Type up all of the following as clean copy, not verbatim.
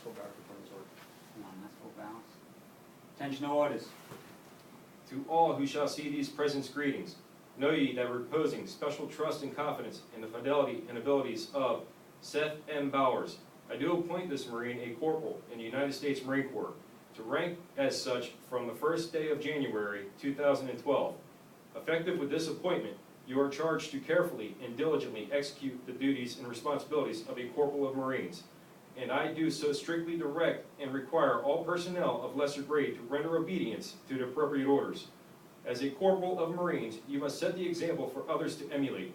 Cpl Bowers Promotion. Come on, that's full balance. Attention to orders. To all who shall see these presents greetings, know ye that reposing special trust and confidence in the fidelity and abilities of Seth M. Bowers, I do appoint this Marine a corporal in the United States Marine Corps, to rank as such from the first day of January 2012. Effective with this appointment, you are charged to carefully and diligently execute the duties and responsibilities of a corporal of Marines, and I do so strictly direct and require all personnel of lesser grade to render obedience to the appropriate orders. As a corporal of Marines, you must set the example for others to emulate.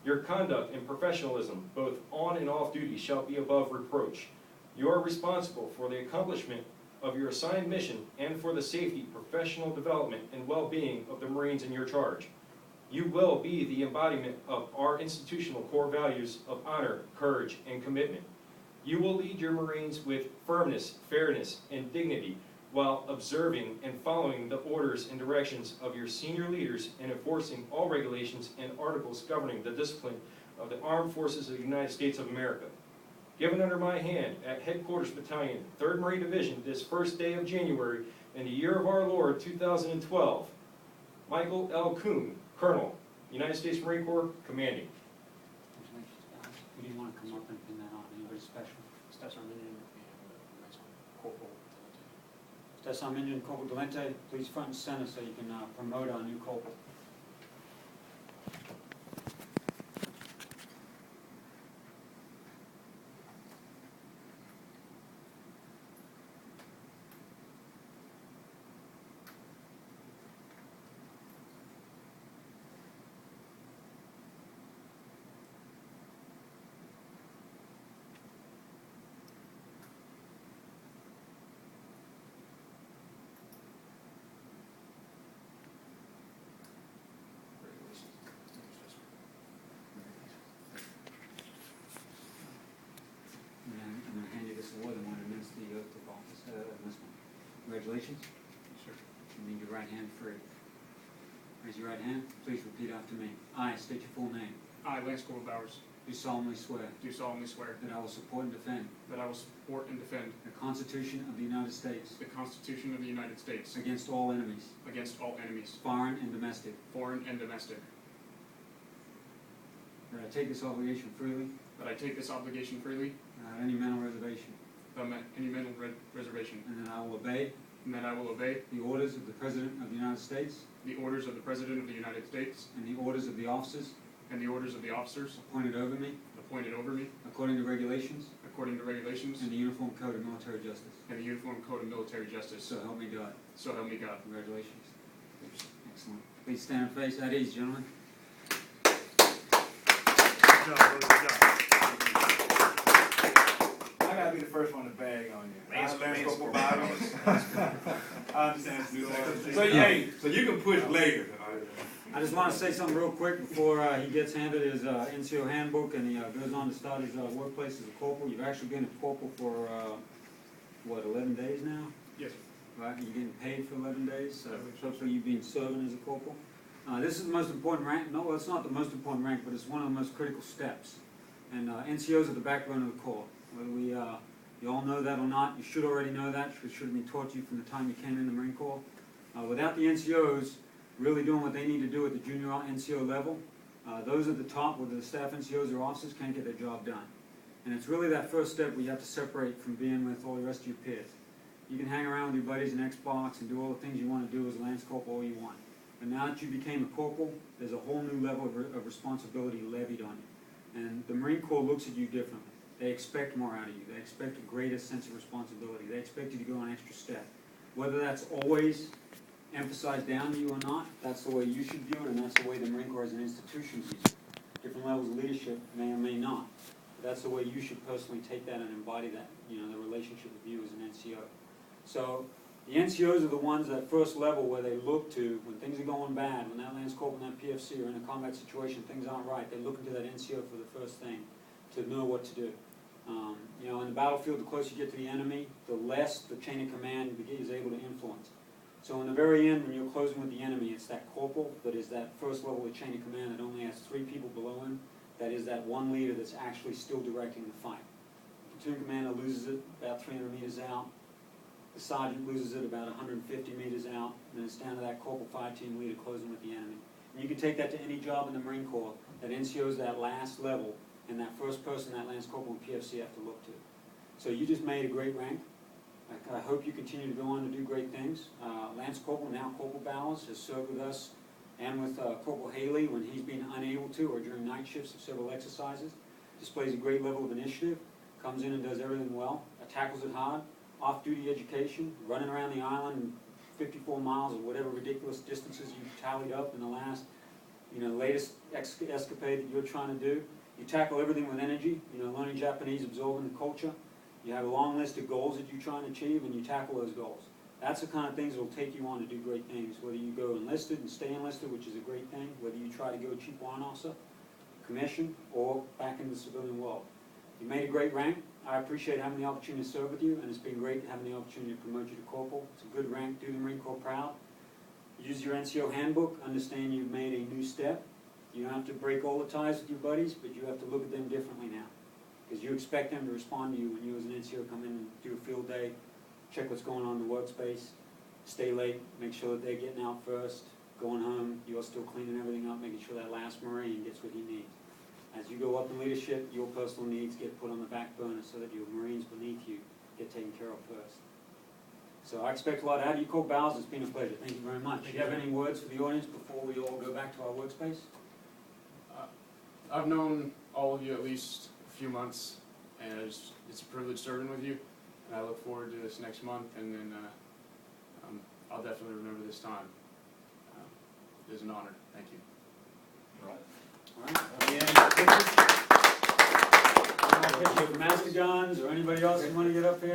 Your conduct and professionalism, both on and off duty, shall be above reproach. You are responsible for the accomplishment of your assigned mission and for the safety, professional development, and well-being of the Marines in your charge. You will be the embodiment of our institutional core values of honor, courage, and commitment. You will lead your Marines with firmness, fairness, and dignity while observing and following the orders and directions of your senior leaders and enforcing all regulations and articles governing the discipline of the Armed Forces of the United States of America. Given under my hand at Headquarters Battalion, 3rd Marine Division, this first day of January in the year of our Lord 2012, Michael L. Kuhn, Colonel, United States Marine Corps, Commanding. Congratulations, guys. Who do you want to come up and pin that on? Anybody special? Stats Arminian and next one, Corporal Delente. Stats Arminian, Corporal Delente, please front and center so you can promote our new corporal. And then I'm going to hand you this award and want to administer the oath of office on this one. Congratulations. Sure. You need your right hand free. Raise your right hand. Please repeat after me. I state your full name. I, Lance Cpl Bowers, Do solemnly swear do solemnly swear that I will support and defend that I will support and defend the Constitution of the United States the Constitution of the United States against all enemies, against all enemies, foreign and domestic. foreign and domestic, That I take this obligation freely that I take this obligation freely without any mental reservation, without any mental reservation, and that I will obey and that I will obey the orders of the President of the United States the orders of the President of the United States and the orders of the officers and the orders of the officers appointed over me appointed over me according to regulations according to regulations and the Uniform Code of Military Justice. and the Uniform Code of Military Justice. So help me God. So help me God. Congratulations. Excellent. Please stand and face at ease, gentlemen. I gotta be the first one to bag on you. Lance Cpl Bowers. I understand it's new. So you can push later. I just want to say something real quick before he gets handed his NCO handbook and he goes on to start his workplace as a corporal. You've actually been a corporal for, 11 days now? Yes. Right, and you're getting paid for 11 days, so hopefully you've been serving as a corporal. This is the most important rank. No, well, it's not the most important rank, but it's one of the most critical steps. And NCOs are the backbone of the Corps. Whether you all know that or not, you should already know that. It should have been taught to you from the time you came in the Marine Corps. Without the NCOs really doing what they need to do at the junior NCO level, those at the top, whether the staff NCOs or officers, can't get their job done. And it's really that first step where you have to separate from being with all the rest of your peers. You can hang around with your buddies in Xbox and do all the things you want to do as a Lance Corporal all you want. But now that you became a corporal, there's a whole new level of responsibility levied on you. And the Marine Corps looks at you differently. They expect more out of you. They expect a greater sense of responsibility. They expect you to go an extra step. Whether that's always emphasized down to you or not, that's the way you should view it, and that's the way the Marine Corps as an institution views it. Different levels of leadership may or may not. But that's the way you should personally take that and embody that, the relationship with you as an NCO. So the NCOs are the ones at first level where they look to, when things are going bad, when that Lance Corporal and that PFC are in a combat situation, things aren't right, they look into that NCO for the first thing to know what to do. In the battlefield, the closer you get to the enemy, the less the chain of command is able to influence. So in the very end, when you're closing with the enemy, it's that corporal that is that first level of chain of command that only has 3 people below him, that is that one leader that's actually still directing the fight. platoon commander loses it about 300 meters out. The sergeant loses it about 150 meters out, and then it's down to that corporal fire team leader closing with the enemy. And you can take that to any job in the Marine Corps. That NCO's that last level, and that first person that Lance Corporal and PFC have to look to. So you just made a great rank. I hope you continue to go on to do great things. Lance Corporal, now Corporal Bowers, has served with us and with Corporal Haley when he's been unable to, or during night shifts of several exercises. Displays a great level of initiative, comes in and does everything well, tackles it hard, off-duty education, running around the island 54 miles or whatever ridiculous distances you've tallied up in the last, latest escapade that you're trying to do. You tackle everything with energy, learning Japanese, absorbing the culture. You have a long list of goals that you're trying to achieve, and you tackle those goals. That's the kind of things that will take you on to do great things, whether you go enlisted and stay enlisted, which is a great thing, whether you try to go chief warrant officer, commission, or back into the civilian world. You made a great rank. I appreciate having the opportunity to serve with you, and it's been great having the opportunity to promote you to corporal. It's a good rank. Do the Marine Corps proud. Use your NCO handbook. Understand you've made a new step. You don't have to break all the ties with your buddies, but you have to look at them differently now. Because you expect them to respond to you when you as an NCO come in and do a field day, check what's going on in the workspace, stay late, make sure that they're getting out first, going home, you're still cleaning everything up, making sure that last Marine gets what he needs. As you go up in leadership, your personal needs get put on the back burner so that your Marines beneath you get taken care of first. So I expect a lot out of you, Corporal Bowers. It's been a pleasure. Thank you very much. Do you have any words for the audience before we all go back to our workspace? I've known all of you at least a few months, and it's a privilege serving with you. And I look forward to this next month, and then I'll definitely remember this time. It is an honor. Thank you. All right. Picture of Master Guns or anybody else who want to get up here?